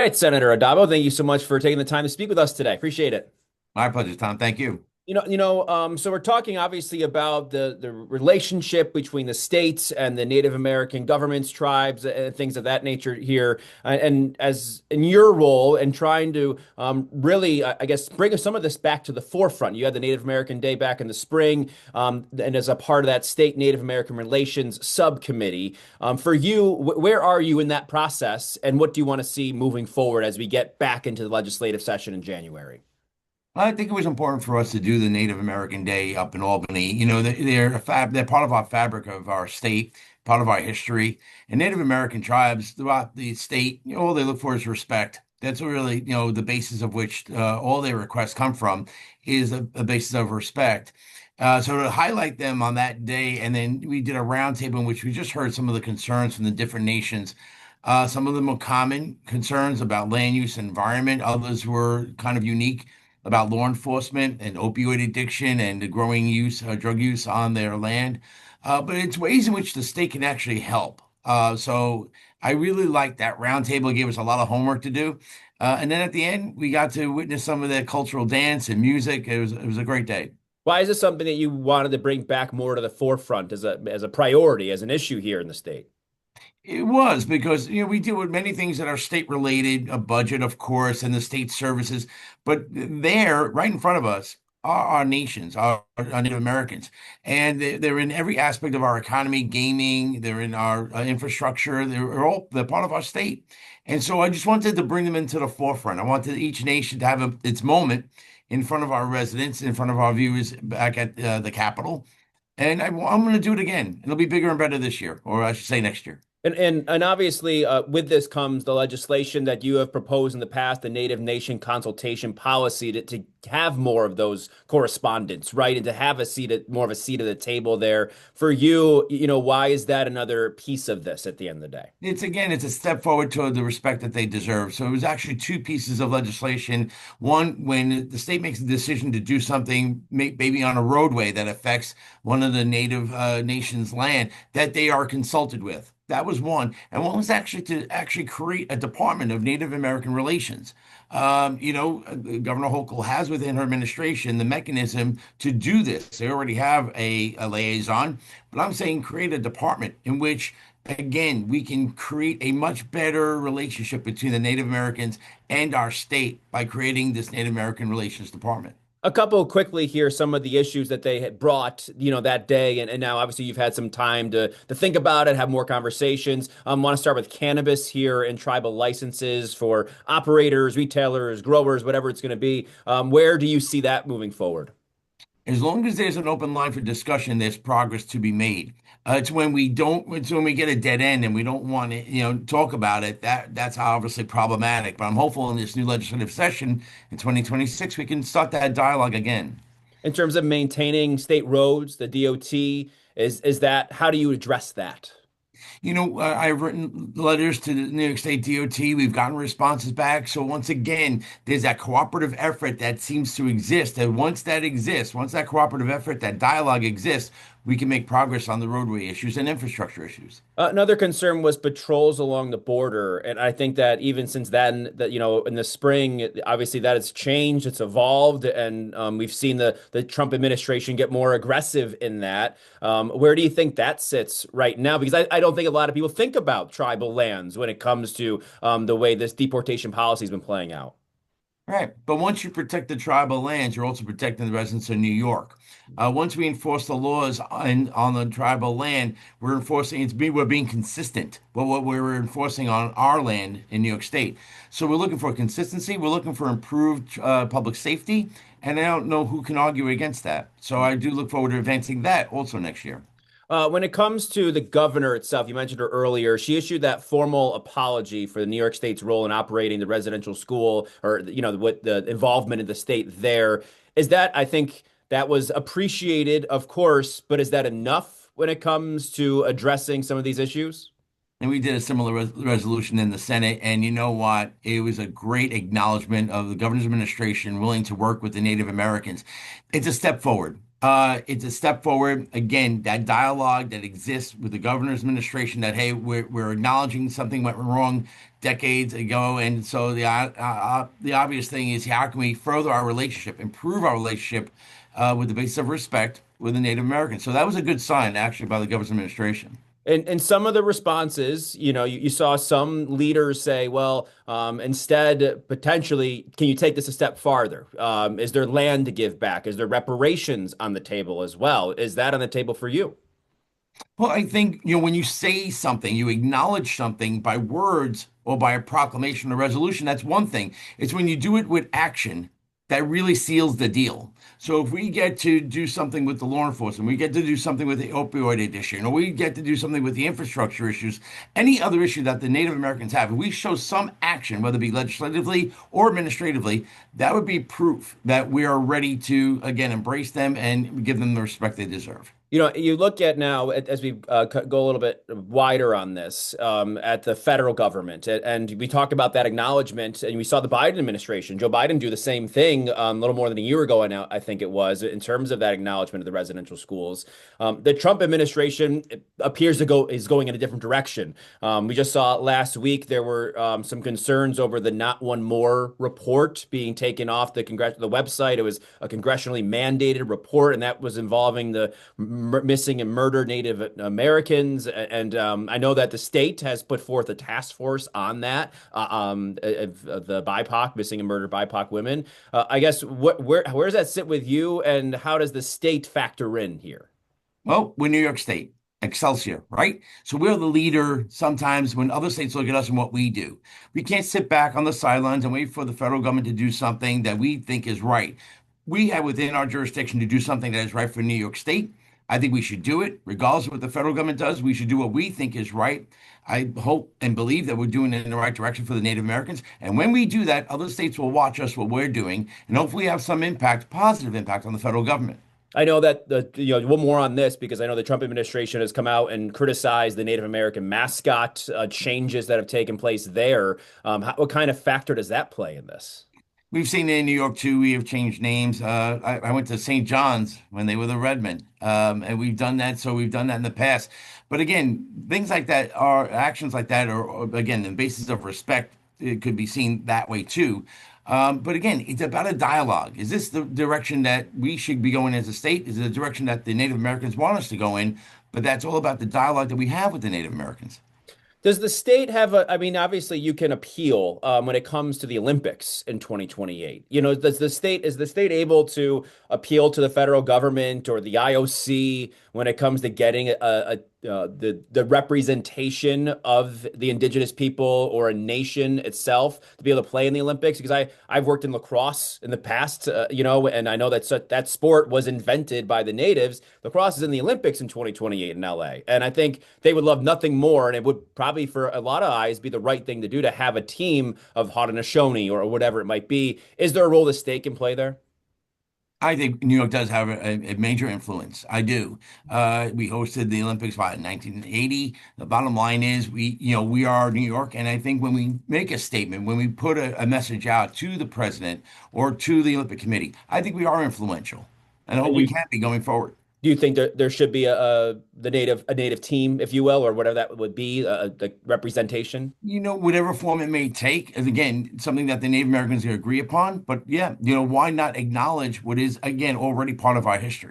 All right, Senator Addabbo, thank you so much for taking the time to speak with us today. Appreciate it. My pleasure, Tom. Thank you. So we're talking obviously about the relationship between the states and the Native American governments, tribes, and things of that nature here. And as in your role and trying to really, I guess, bring some of this back to the forefront. You had the Native American Day back in the spring, and as a part of that state Native American Relations Subcommittee. For you, where are you in that process, and what do you want to see moving forward as we get back into the legislative session in January? I think it was important for us to do the Native American Day up in Albany. They're part of our fabric of our state, part of our history. And Native American tribes throughout the state, all they look for is respect. That's really, the basis of which all their requests come from is a basis of respect. So to highlight them on that day, and then we did a roundtable in which we just heard some of the concerns from the different nations. Some of them were common concerns about land use and environment. Others were kind of unique about law enforcement and opioid addiction and the growing use, drug use on their land. But it's ways in which the state can actually help. So I really liked that roundtable. It gave us a lot of homework to do. And then at the end, we got to witness some of the cultural dance and music. It was a great day. Why is this something that you wanted to bring back more to the forefront as a priority, as an issue here in the state? It was because we deal with many things that are state related, a budget, of course, and the state services. But there, right in front of us, are our nations, our Native Americans, and they're in every aspect of our economy, gaming. They're in our infrastructure. They're part of our state, and so I just wanted to bring them into the forefront. I wanted each nation to have its moment in front of our residents, in front of our viewers back at the Capitol, and I'm going to do it again. It'll be bigger and better this year, or I should say next year. And obviously, with this comes the legislation that you have proposed in the past, the Native Nation consultation policy to have more of those correspondents, right? And to have more of a seat at the table there. For you, why is that another piece of this at the end of the day? It's a step forward toward the respect that they deserve. So it was actually two pieces of legislation. One, when the state makes a decision to do something, maybe on a roadway that affects one of the native nation's land, that they are consulted with. That was one. And one was actually to actually create a Department of Native American Relations. Governor Hochul has within her administration the mechanism to do this. They already have a liaison, but I'm saying create a department in which again, we can create a much better relationship between the Native Americans and our state by creating this Native American Relations Department. A couple quickly here, some of the issues that they had brought, that day, and now obviously you've had some time to think about it, have more conversations. Want to start with cannabis here and tribal licenses for operators, retailers, growers, whatever it's going to be. Where do you see that moving forward? As long as there's an open line for discussion, there's progress to be made. It's when we get a dead end and we don't want to, talk about it. That's obviously problematic. But I'm hopeful in this new legislative session in 2026 we can start that dialogue again. In terms of maintaining state roads, the DOT, is that how do you address that? I've written letters to the New York State DOT. We've gotten responses back. So once again, there's that cooperative effort that seems to exist. And once that exists, once that cooperative effort, that dialogue exists, we can make progress on the roadway issues and infrastructure issues. Another concern was patrols along the border, and I think that even since then, that in the spring, obviously that has changed, it's evolved, and we've seen the Trump administration get more aggressive in that. Where do you think that sits right now? Because I don't think a lot of people think about tribal lands when it comes to the way this deportation policy has been playing out. Right. But once you protect the tribal lands, you're also protecting the residents of New York. Once we enforce the laws on the tribal land, we're being consistent with what we're enforcing on our land in New York State. So we're looking for consistency. We're looking for improved public safety. And I don't know who can argue against that. So I do look forward to advancing that also next year. When it comes to the governor itself, you mentioned her earlier. She issued that formal apology for the New York State's role in operating the residential school, or what the involvement in the state there. Is that, I think that was appreciated, of course, but is that enough when it comes to addressing some of these issues? And we did a similar resolution in the Senate. And you know what? It was a great acknowledgement of the governor's administration willing to work with the Native Americans. It's a step forward. It's a step forward. Again, that dialogue that exists with the governor's administration that, hey, we're acknowledging something went wrong decades ago. And so the obvious thing is how can we further our relationship, improve our relationship with the basis of respect with the Native Americans? So that was a good sign, actually, by the governor's administration. And some of the responses, you saw some leaders say, well, instead, potentially, can you take this a step farther? Is there land to give back? Is there reparations on the table as well? Is that on the table for you? Well, I think, when you say something, you acknowledge something by words or by a proclamation or resolution, that's one thing. It's when you do it with action that really seals the deal. So if we get to do something with the law enforcement, we get to do something with the opioid addiction, or we get to do something with the infrastructure issues, any other issue that the Native Americans have, if we show some action, whether it be legislatively or administratively, that would be proof that we are ready to, again, embrace them and give them the respect they deserve. You look at now as we go a little bit wider on this at the federal government, and we talk about that acknowledgement, and we saw the Biden administration, Joe Biden, do the same thing a little more than a year ago now, I think it was, in terms of that acknowledgement of the residential schools. The Trump administration appears to is going in a different direction. We just saw last week there were some concerns over the Not One More report being taken off the website. It was a congressionally mandated report, and that was involving the missing and murdered Native Americans. And I know that the state has put forth a task force on that, of the BIPOC, missing and murdered BIPOC women. I guess where does that sit with you, and how does the state factor in here? Well, we're New York State, Excelsior, right? So we're the leader sometimes when other states look at us and what we do. We can't sit back on the sidelines and wait for the federal government to do something that we think is right. We have within our jurisdiction to do something that is right for New York State. I think we should do it, regardless of what the federal government does. We should do what we think is right. I hope and believe that we're doing it in the right direction for the Native Americans. And when we do that, other states will watch us what we're doing and hopefully have some impact, positive impact on the federal government. I know that one more on this because I know the Trump administration has come out and criticized the Native American mascot changes that have taken place there. What kind of factor does that play in this? We've seen it in New York too. We have changed names. I went to St. John's when they were the Redmen, and we've done that. So we've done that in the past. But again, things like that are actions like that, or again, the basis of respect, it could be seen that way too. But again, it's about a dialogue. Is this the direction that we should be going as a state? Is it the direction that the Native Americans want us to go in? But that's all about the dialogue that we have with the Native Americans. Does the state have I mean, obviously you can appeal when it comes to the Olympics in 2028. Is the state able to appeal to the federal government or the IOC when it comes to getting the representation of the indigenous people or a nation itself to be able to play in the Olympics? Because I've worked in lacrosse in the past, and I know that sport was invented by the natives. Lacrosse is in the Olympics in 2028 in LA, and I think they would love nothing more, and it would probably for a lot of eyes be the right thing to do to have a team of Haudenosaunee or whatever it might be. Is there a role the state can play there? I think New York does have a major influence. I do. We hosted the Olympics in 1980. The bottom line is we are New York, and I think when we make a statement, when we put a message out to the president or to the Olympic Committee, I think we are influential, and I And hope we can be going forward. do you think there should be a native team, if you will, or whatever that would be, the representation? Whatever form it may take, is again something that the Native Americans agree upon. But yeah, why not acknowledge what is again already part of our history?